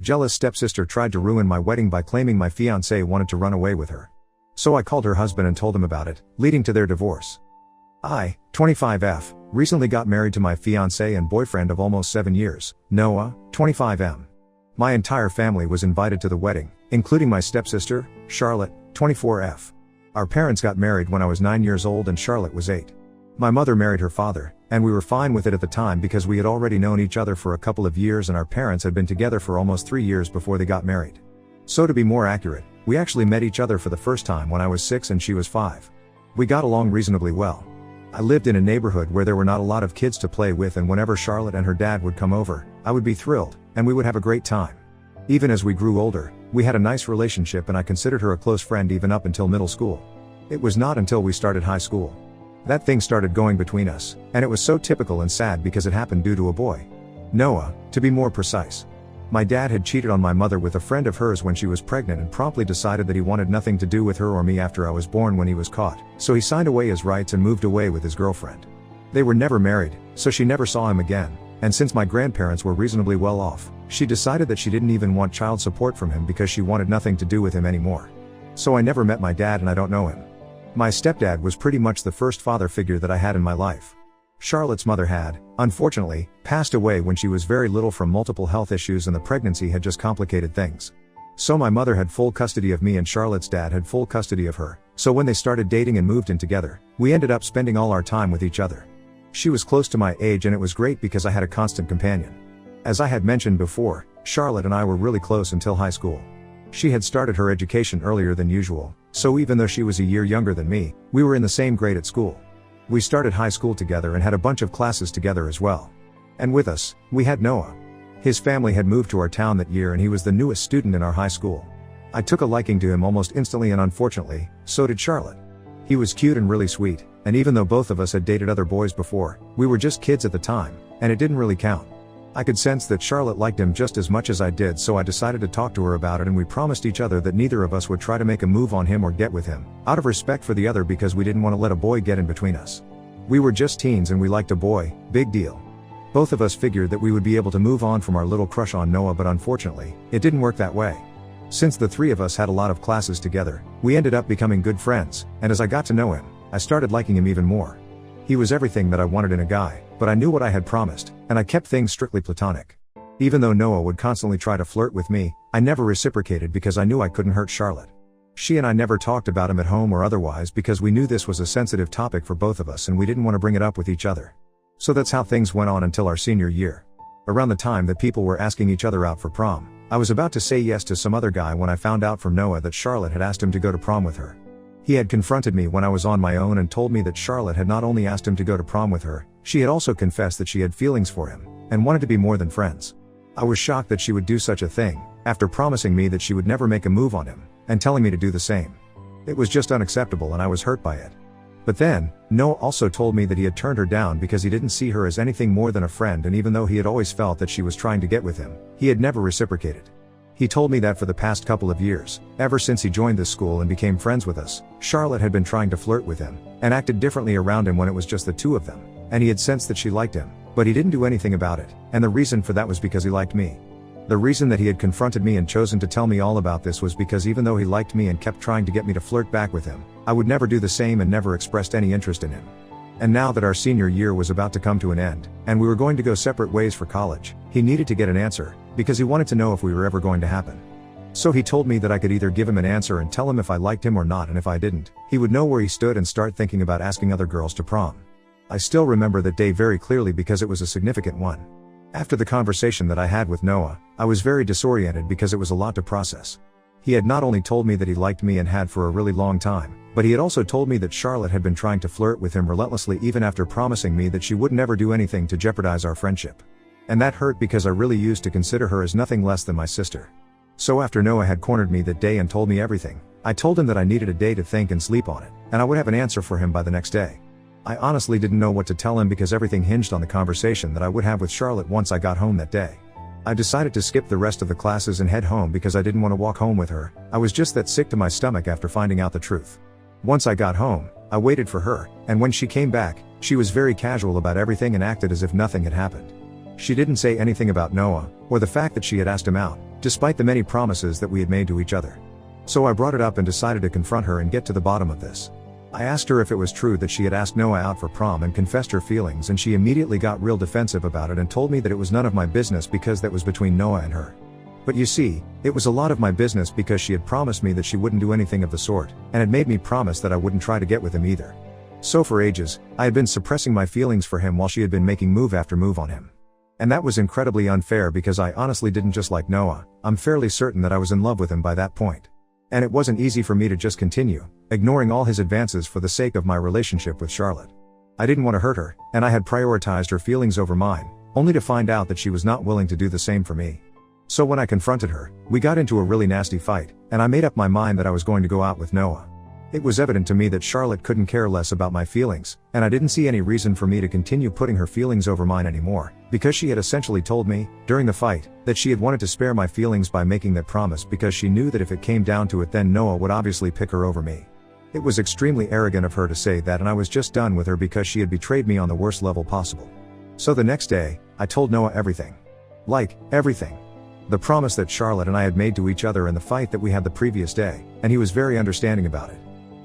jealous stepsister tried to ruin my wedding by claiming my fiancé wanted to run away with her. So I called her husband and told him about it, leading to their divorce. I, 25F, recently got married to my fiancé and boyfriend of almost 7 years, Noah, 25M. My entire family was invited to the wedding, including my stepsister, Charlotte, 24F. Our parents got married when I was 9 years old and Charlotte was 8. My mother married her father, and we were fine with it at the time because we had already known each other for a couple of years and our parents had been together for almost 3 years before they got married. So to be more accurate, we actually met each other for the first time when I was 6 and she was 5. We got along reasonably well. I lived in a neighborhood where there were not a lot of kids to play with, and whenever Charlotte and her dad would come over, I would be thrilled, and we would have a great time. Even as we grew older, we had a nice relationship and I considered her a close friend even up until middle school. It was not until we started high school that things started going between us, and it was so typical and sad because it happened due to a boy. Noah, to be more precise. My dad had cheated on my mother with a friend of hers when she was pregnant and promptly decided that he wanted nothing to do with her or me after I was born when he was caught, so he signed away his rights and moved away with his girlfriend. They were never married, so she never saw him again, and since my grandparents were reasonably well off, she decided that she didn't even want child support from him because she wanted nothing to do with him anymore. So I never met my dad and I don't know him. My stepdad was pretty much the first father figure that I had in my life. Charlotte's mother had, unfortunately, passed away when she was very little from multiple health issues and the pregnancy had just complicated things. So my mother had full custody of me and Charlotte's dad had full custody of her, so when they started dating and moved in together, we ended up spending all our time with each other. She was close to my age and it was great because I had a constant companion. As I had mentioned before, Charlotte and I were really close until high school. She had started her education earlier than usual, so even though she was a year younger than me, we were in the same grade at school. We started high school together and had a bunch of classes together as well. And with us, we had Noah. His family had moved to our town that year and he was the newest student in our high school. I took a liking to him almost instantly and unfortunately, so did Charlotte. He was cute and really sweet, and even though both of us had dated other boys before, we were just kids at the time, and it didn't really count. I could sense that Charlotte liked him just as much as I did, so I decided to talk to her about it and we promised each other that neither of us would try to make a move on him or get with him, out of respect for the other because we didn't want to let a boy get in between us. We were just teens and we liked a boy, big deal. Both of us figured that we would be able to move on from our little crush on Noah, but unfortunately, it didn't work that way. Since the three of us had a lot of classes together, we ended up becoming good friends, and as I got to know him, I started liking him even more. He was everything that I wanted in a guy, but I knew what I had promised, and I kept things strictly platonic. Even though Noah would constantly try to flirt with me, I never reciprocated because I knew I couldn't hurt Charlotte. She and I never talked about him at home or otherwise because we knew this was a sensitive topic for both of us and we didn't want to bring it up with each other. So that's how things went on until our senior year. Around the time that people were asking each other out for prom, I was about to say yes to some other guy when I found out from Noah that Charlotte had asked him to go to prom with her. He had confronted me when I was on my own and told me that Charlotte had not only asked him to go to prom with her, she had also confessed that she had feelings for him, and wanted to be more than friends. I was shocked that she would do such a thing, after promising me that she would never make a move on him, and telling me to do the same. It was just unacceptable and I was hurt by it. But then, Noah also told me that he had turned her down because he didn't see her as anything more than a friend, and even though he had always felt that she was trying to get with him, he had never reciprocated. He told me that for the past couple of years, ever since he joined this school and became friends with us, Charlotte had been trying to flirt with him, and acted differently around him when it was just the two of them, and he had sensed that she liked him, but he didn't do anything about it, and the reason for that was because he liked me. The reason that he had confronted me and chosen to tell me all about this was because even though he liked me and kept trying to get me to flirt back with him, I would never do the same and never expressed any interest in him. And now that our senior year was about to come to an end, and we were going to go separate ways for college, he needed to get an answer, because he wanted to know if we were ever going to happen. So he told me that I could either give him an answer and tell him if I liked him or not, and if I didn't, he would know where he stood and start thinking about asking other girls to prom. I still remember that day very clearly because it was a significant one. After the conversation that I had with Noah, I was very disoriented because it was a lot to process. He had not only told me that he liked me and had for a really long time, but he had also told me that Charlotte had been trying to flirt with him relentlessly even after promising me that she would never do anything to jeopardize our friendship. And that hurt because I really used to consider her as nothing less than my sister. So after Noah had cornered me that day and told me everything, I told him that I needed a day to think and sleep on it, and I would have an answer for him by the next day. I honestly didn't know what to tell him because everything hinged on the conversation that I would have with Charlotte once I got home that day. I decided to skip the rest of the classes and head home because I didn't want to walk home with her. I was just that sick to my stomach after finding out the truth. Once I got home, I waited for her, and when she came back, she was very casual about everything and acted as if nothing had happened. She didn't say anything about Noah, or the fact that she had asked him out, despite the many promises that we had made to each other. So I brought it up and decided to confront her and get to the bottom of this. I asked her if it was true that she had asked Noah out for prom and confessed her feelings, and she immediately got real defensive about it and told me that it was none of my business because that was between Noah and her. But you see, it was a lot of my business because she had promised me that she wouldn't do anything of the sort, and had made me promise that I wouldn't try to get with him either. So for ages, I had been suppressing my feelings for him while she had been making move after move on him. And that was incredibly unfair because I honestly didn't just like Noah, I'm fairly certain that I was in love with him by that point. And it wasn't easy for me to just continue, ignoring all his advances for the sake of my relationship with Charlotte. I didn't want to hurt her, and I had prioritized her feelings over mine, only to find out that she was not willing to do the same for me. So when I confronted her, we got into a really nasty fight, and I made up my mind that I was going to go out with Noah. It was evident to me that Charlotte couldn't care less about my feelings, and I didn't see any reason for me to continue putting her feelings over mine anymore, because she had essentially told me, during the fight, that she had wanted to spare my feelings by making that promise because she knew that if it came down to it then Noah would obviously pick her over me. It was extremely arrogant of her to say that, and I was just done with her because she had betrayed me on the worst level possible. So the next day, I told Noah everything. Like, everything. The promise that Charlotte and I had made to each other and the fight that we had the previous day, and he was very understanding about it.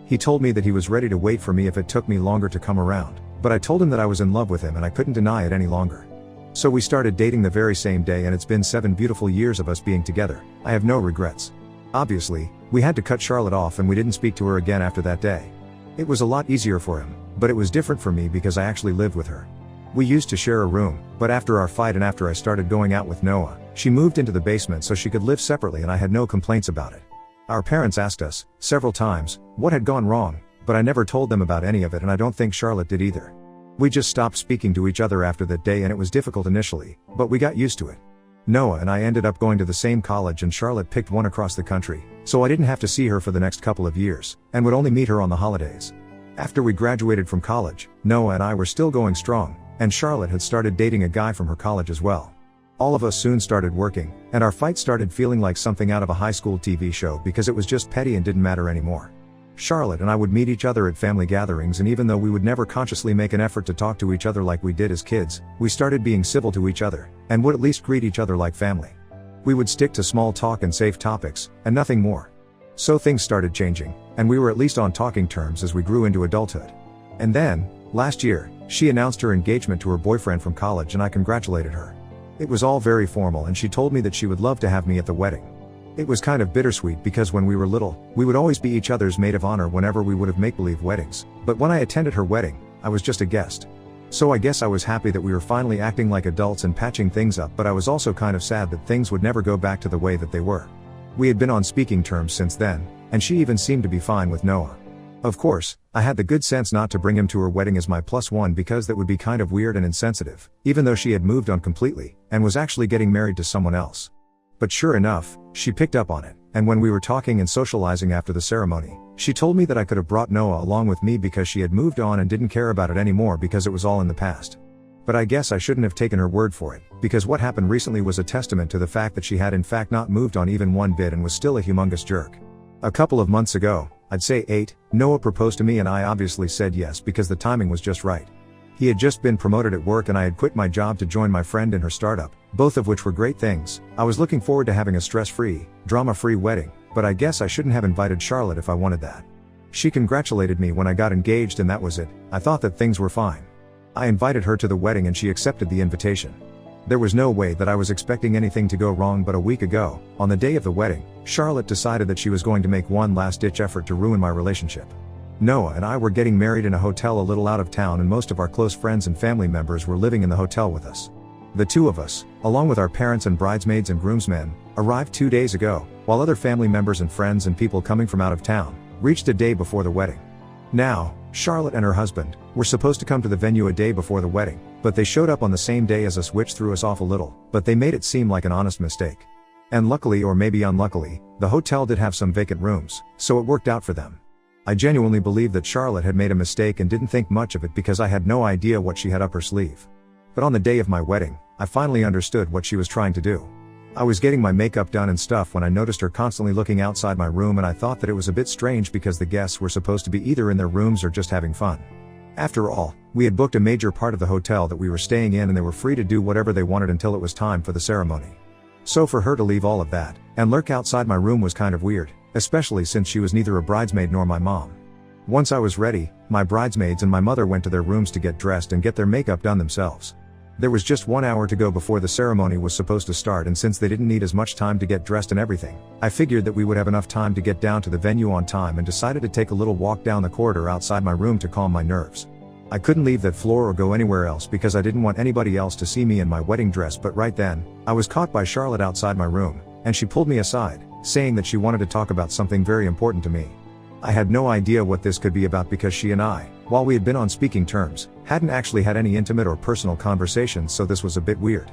He told me that he was ready to wait for me if it took me longer to come around, but I told him that I was in love with him and I couldn't deny it any longer. So we started dating the very same day, and it's been 7 beautiful years of us being together. I have no regrets. Obviously, we had to cut Charlotte off and we didn't speak to her again after that day. It was a lot easier for him, but it was different for me because I actually lived with her. We used to share a room, but after our fight and after I started going out with Noah, she moved into the basement so she could live separately, and I had no complaints about it. Our parents asked us, several times, what had gone wrong, but I never told them about any of it, and I don't think Charlotte did either. We just stopped speaking to each other after that day, and it was difficult initially, but we got used to it. Noah and I ended up going to the same college, and Charlotte picked one across the country, so I didn't have to see her for the next couple of years, and would only meet her on the holidays. After we graduated from college, Noah and I were still going strong, and Charlotte had started dating a guy from her college as well. All of us soon started working, and our fight started feeling like something out of a high school TV show because it was just petty and didn't matter anymore. Charlotte and I would meet each other at family gatherings, and even though we would never consciously make an effort to talk to each other like we did as kids, we started being civil to each other, and would at least greet each other like family. We would stick to small talk and safe topics, and nothing more. So things started changing, and we were at least on talking terms as we grew into adulthood. And then, last year, she announced her engagement to her boyfriend from college, and I congratulated her. It was all very formal, and she told me that she would love to have me at the wedding. It was kind of bittersweet because when we were little, we would always be each other's maid of honor whenever we would have make-believe weddings, but when I attended her wedding, I was just a guest. So I guess I was happy that we were finally acting like adults and patching things up, but I was also kind of sad that things would never go back to the way that they were. We had been on speaking terms since then, and she even seemed to be fine with Noah. Of course, I had the good sense not to bring him to her wedding as my +1 because that would be kind of weird and insensitive, even though she had moved on completely, and was actually getting married to someone else. But sure enough, she picked up on it, and when we were talking and socializing after the ceremony, she told me that I could have brought Noah along with me because she had moved on and didn't care about it anymore because it was all in the past. But I guess I shouldn't have taken her word for it, because what happened recently was a testament to the fact that she had in fact not moved on even one bit and was still a humongous jerk. A couple of months ago, I'd say 8, Noah proposed to me, and I obviously said yes because the timing was just right. He had just been promoted at work and I had quit my job to join my friend in her startup, both of which were great things. I was looking forward to having a stress-free, drama-free wedding, but I guess I shouldn't have invited Charlotte if I wanted that. She congratulated me when I got engaged and that was it. I thought that things were fine. I invited her to the wedding and she accepted the invitation. There was no way that I was expecting anything to go wrong, but a week ago, on the day of the wedding, Charlotte decided that she was going to make one last-ditch effort to ruin my relationship. Noah and I were getting married in a hotel a little out of town, and most of our close friends and family members were living in the hotel with us. The two of us, along with our parents and bridesmaids and groomsmen, arrived 2 days ago, while other family members and friends and people coming from out of town reached a day before the wedding. Now, Charlotte and her husband were supposed to come to the venue a day before the wedding, but they showed up on the same day as us, which threw us off a little, but they made it seem like an honest mistake. And luckily, or maybe unluckily, the hotel did have some vacant rooms, so it worked out for them. I genuinely believe that Charlotte had made a mistake and didn't think much of it because I had no idea what she had up her sleeve. But on the day of my wedding, I finally understood what she was trying to do. I was getting my makeup done and stuff when I noticed her constantly looking outside my room, and I thought that it was a bit strange because the guests were supposed to be either in their rooms or just having fun. After all, we had booked a major part of the hotel that we were staying in and they were free to do whatever they wanted until it was time for the ceremony. So for her to leave all of that, and lurk outside my room was kind of weird, especially since she was neither a bridesmaid nor my mom. Once I was ready, my bridesmaids and my mother went to their rooms to get dressed and get their makeup done themselves. There was just 1 hour to go before the ceremony was supposed to start, and since they didn't need as much time to get dressed and everything, I figured that we would have enough time to get down to the venue on time and decided to take a little walk down the corridor outside my room to calm my nerves. I couldn't leave that floor or go anywhere else because I didn't want anybody else to see me in my wedding dress, but right then, I was caught by Charlotte outside my room, and she pulled me aside, saying that she wanted to talk about something very important to me. I had no idea what this could be about because she and I, while we had been on speaking terms, hadn't actually had any intimate or personal conversations, so this was a bit weird.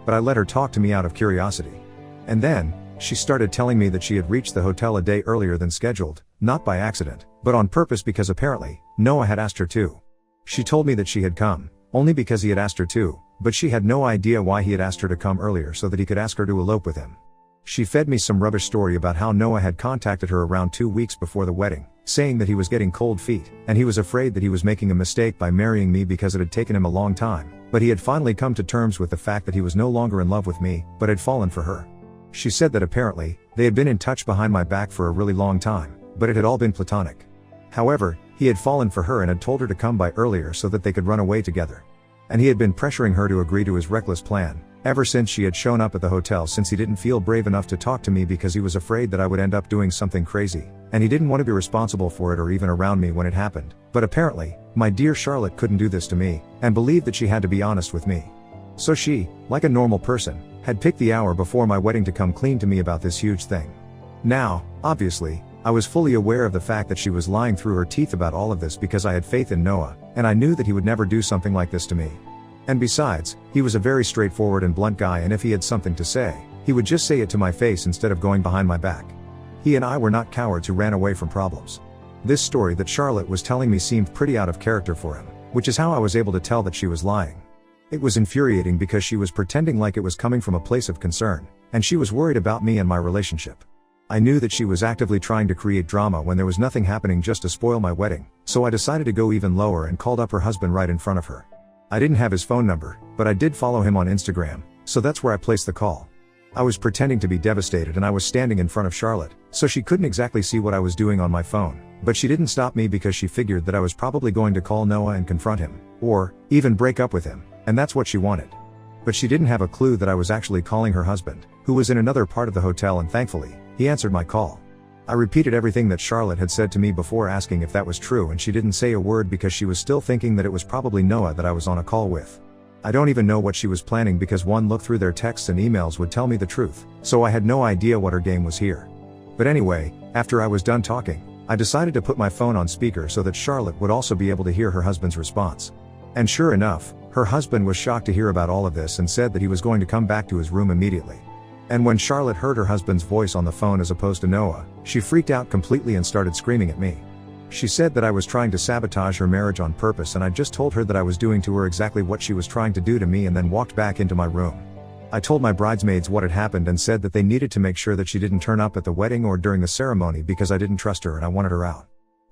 But I let her talk to me out of curiosity. And then, she started telling me that she had reached the hotel a day earlier than scheduled, not by accident, but on purpose because apparently, Noah had asked her to. She told me that she had come, only because he had asked her to, but she had no idea why he had asked her to come earlier so that he could ask her to elope with him. She fed me some rubbish story about how Noah had contacted her around 2 weeks before the wedding, saying that he was getting cold feet, and he was afraid that he was making a mistake by marrying me because it had taken him a long time, but he had finally come to terms with the fact that he was no longer in love with me, but had fallen for her. She said that apparently, they had been in touch behind my back for a really long time, but it had all been platonic. However, he had fallen for her and had told her to come by earlier so that they could run away together. And he had been pressuring her to agree to his reckless plan, ever since she had shown up at the hotel, since he didn't feel brave enough to talk to me because he was afraid that I would end up doing something crazy, and he didn't want to be responsible for it or even around me when it happened. But apparently, my dear Charlotte couldn't do this to me, and believed that she had to be honest with me. So she, like a normal person, had picked the hour before my wedding to come clean to me about this huge thing. Now, obviously, I was fully aware of the fact that she was lying through her teeth about all of this because I had faith in Noah, and I knew that he would never do something like this to me. And besides, he was a very straightforward and blunt guy, and if he had something to say, he would just say it to my face instead of going behind my back. He and I were not cowards who ran away from problems. This story that Charlotte was telling me seemed pretty out of character for him, which is how I was able to tell that she was lying. It was infuriating because she was pretending like it was coming from a place of concern, and she was worried about me and my relationship. I knew that she was actively trying to create drama when there was nothing happening just to spoil my wedding, so I decided to go even lower and called up her husband right in front of her. I didn't have his phone number, but I did follow him on Instagram, so that's where I placed the call. I was pretending to be devastated and I was standing in front of Charlotte, so she couldn't exactly see what I was doing on my phone, but she didn't stop me because she figured that I was probably going to call Noah and confront him, or even break up with him, and that's what she wanted. But she didn't have a clue that I was actually calling her husband, who was in another part of the hotel, and thankfully, he answered my call. I repeated everything that Charlotte had said to me before asking if that was true, and she didn't say a word because she was still thinking that it was probably Noah that I was on a call with. I don't even know what she was planning because one look through their texts and emails would tell me the truth, so I had no idea what her game was here. But anyway, after I was done talking, I decided to put my phone on speaker so that Charlotte would also be able to hear her husband's response. And sure enough, her husband was shocked to hear about all of this and said that he was going to come back to his room immediately. And when Charlotte heard her husband's voice on the phone as opposed to Noah, she freaked out completely and started screaming at me. She said that I was trying to sabotage her marriage on purpose, and I just told her that I was doing to her exactly what she was trying to do to me, and then walked back into my room. I told my bridesmaids what had happened and said that they needed to make sure that she didn't turn up at the wedding or during the ceremony because I didn't trust her and I wanted her out.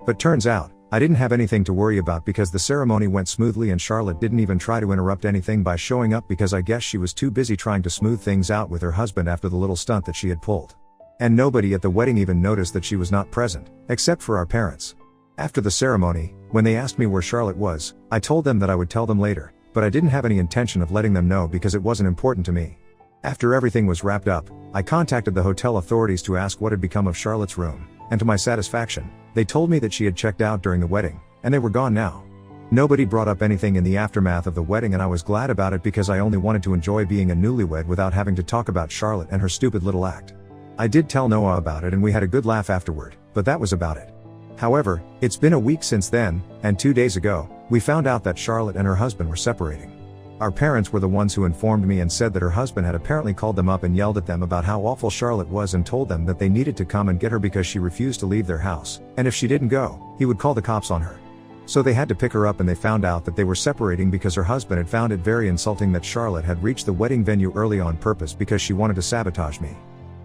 But turns out, I didn't have anything to worry about because the ceremony went smoothly and Charlotte didn't even try to interrupt anything by showing up because I guess she was too busy trying to smooth things out with her husband after the little stunt that she had pulled. And nobody at the wedding even noticed that she was not present, except for our parents. After the ceremony, when they asked me where Charlotte was, I told them that I would tell them later, but I didn't have any intention of letting them know because it wasn't important to me. After everything was wrapped up, I contacted the hotel authorities to ask what had become of Charlotte's room, and to my satisfaction, they told me that she had checked out during the wedding, and they were gone now. Nobody brought up anything in the aftermath of the wedding, and I was glad about it because I only wanted to enjoy being a newlywed without having to talk about Charlotte and her stupid little act. I did tell Noah about it and we had a good laugh afterward, but that was about it. However, it's been a week since then, and 2 days ago, we found out that Charlotte and her husband were separating. Our parents were the ones who informed me and said that her husband had apparently called them up and yelled at them about how awful Charlotte was and told them that they needed to come and get her because she refused to leave their house, and if she didn't go, he would call the cops on her. So they had to pick her up, and they found out that they were separating because her husband had found it very insulting that Charlotte had reached the wedding venue early on purpose because she wanted to sabotage me.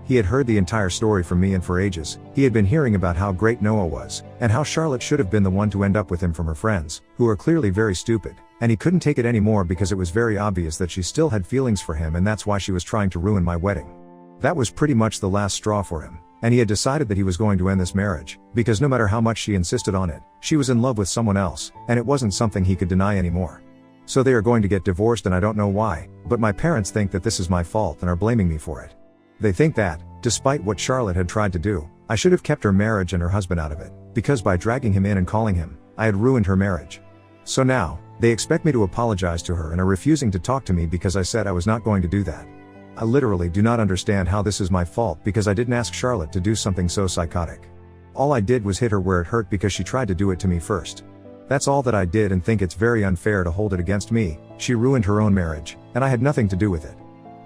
He had heard the entire story from me, and for ages, he had been hearing about how great Noah was, and how Charlotte should have been the one to end up with him from her friends, who are clearly very stupid, and he couldn't take it anymore because it was very obvious that she still had feelings for him, and that's why she was trying to ruin my wedding. That was pretty much the last straw for him, and he had decided that he was going to end this marriage, because no matter how much she insisted on it, she was in love with someone else, and it wasn't something he could deny anymore. So they are going to get divorced, and I don't know why, but my parents think that this is my fault and are blaming me for it. They think that, despite what Charlotte had tried to do, I should have kept her marriage and her husband out of it, because by dragging him in and calling him, I had ruined her marriage. So now, they expect me to apologize to her and are refusing to talk to me because I said I was not going to do that. I literally do not understand how this is my fault because I didn't ask Charlotte to do something so psychotic. All I did was hit her where it hurt because she tried to do it to me first. That's all that I did, and think it's very unfair to hold it against me. She ruined her own marriage, and I had nothing to do with it.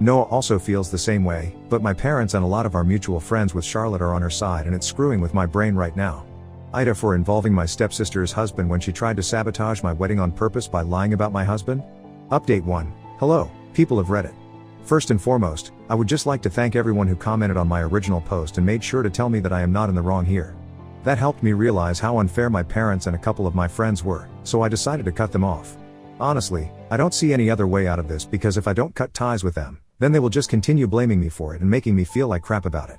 Noah also feels the same way, but my parents and a lot of our mutual friends with Charlotte are on her side, and it's screwing with my brain right now. Ida for involving my stepsister's husband when she tried to sabotage my wedding on purpose by lying about my husband. Update 1. Hello, people of Reddit. First and foremost, I would just like to thank everyone who commented on my original post and made sure to tell me that I am not in the wrong here. That helped me realize how unfair my parents and a couple of my friends were, so I decided to cut them off. Honestly, I don't see any other way out of this, because if I don't cut ties with them, then they will just continue blaming me for it and making me feel like crap about it.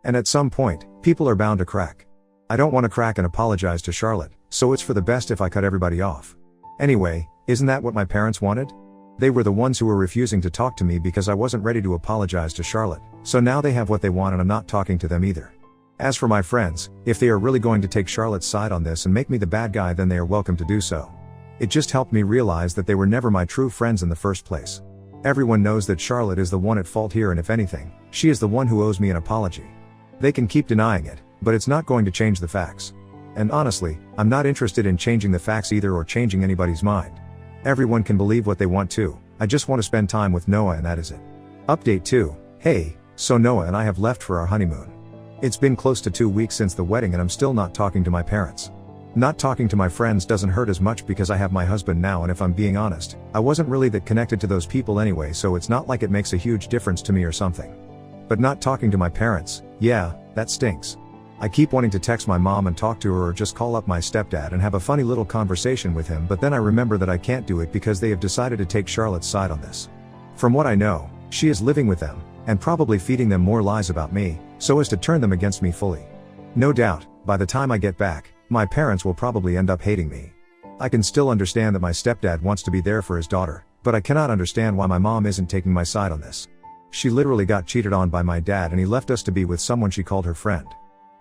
And at some point, people are bound to crack. I don't want to crack and apologize to Charlotte, so it's for the best if I cut everybody off. Anyway, isn't that what my parents wanted? They were the ones who were refusing to talk to me because I wasn't ready to apologize to Charlotte, so now they have what they want and I'm not talking to them either. As for my friends, if they are really going to take Charlotte's side on this and make me the bad guy, then they are welcome to do so. It just helped me realize that they were never my true friends in the first place. Everyone knows that Charlotte is the one at fault here, and if anything, she is the one who owes me an apology. They can keep denying it, but it's not going to change the facts. And honestly, I'm not interested in changing the facts either, or changing anybody's mind. Everyone can believe what they want to. I just want to spend time with Noah, and that is it. Update 2. Hey, so Noah and I have left for our honeymoon. It's been close to 2 weeks since the wedding, and I'm still not talking to my parents. Not talking to my friends doesn't hurt as much because I have my husband now, and if I'm being honest, I wasn't really that connected to those people anyway, so it's not like it makes a huge difference to me or something. But not talking to my parents, yeah, that stinks. I keep wanting to text my mom and talk to her, or just call up my stepdad and have a funny little conversation with him, but then I remember that I can't do it because they have decided to take Charlotte's side on this. From what I know, she is living with them, and probably feeding them more lies about me, so as to turn them against me fully. No doubt, by the time I get back, my parents will probably end up hating me. I can still understand that my stepdad wants to be there for his daughter, but I cannot understand why my mom isn't taking my side on this. She literally got cheated on by my dad, and he left us to be with someone she called her friend.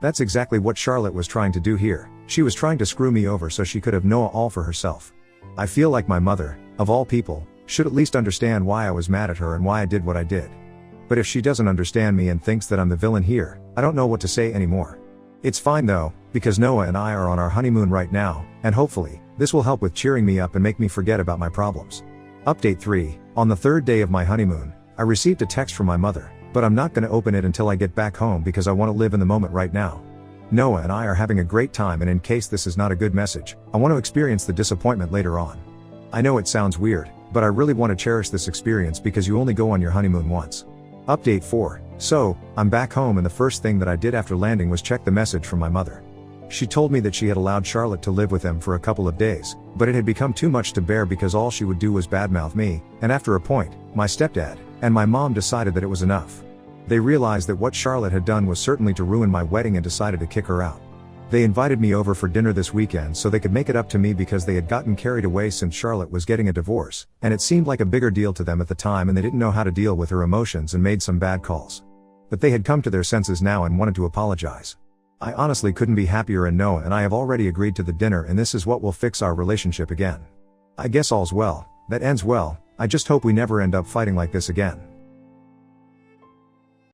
That's exactly what Charlotte was trying to do here. She was trying to screw me over so she could have Noah all for herself. I feel like my mother, of all people, should at least understand why I was mad at her and why I did what I did. But if she doesn't understand me and thinks that I'm the villain here, I don't know what to say anymore. It's fine though, because Noah and I are on our honeymoon right now, and hopefully, this will help with cheering me up and make me forget about my problems. Update 3. On the third day of my honeymoon, I received a text from my mother, but I'm not going to open it until I get back home because I want to live in the moment right now. Noah and I are having a great time, and in case this is not a good message, I want to experience the disappointment later on. I know it sounds weird, but I really want to cherish this experience because you only go on your honeymoon once. Update 4. So, I'm back home, and the first thing that I did after landing was check the message from my mother. She told me that she had allowed Charlotte to live with them for a couple of days, but it had become too much to bear because all she would do was badmouth me, and after a point, my stepdad and my mom decided that it was enough. They realized that what Charlotte had done was certainly to ruin my wedding and decided to kick her out. They invited me over for dinner this weekend so they could make it up to me because they had gotten carried away since Charlotte was getting a divorce, and it seemed like a bigger deal to them at the time, and they didn't know how to deal with her emotions and made some bad calls. But they had come to their senses now and wanted to apologize. I honestly couldn't be happier, and Noah and I have already agreed to the dinner, and this is what will fix our relationship again. I guess all's well, that ends well. I just hope we never end up fighting like this again.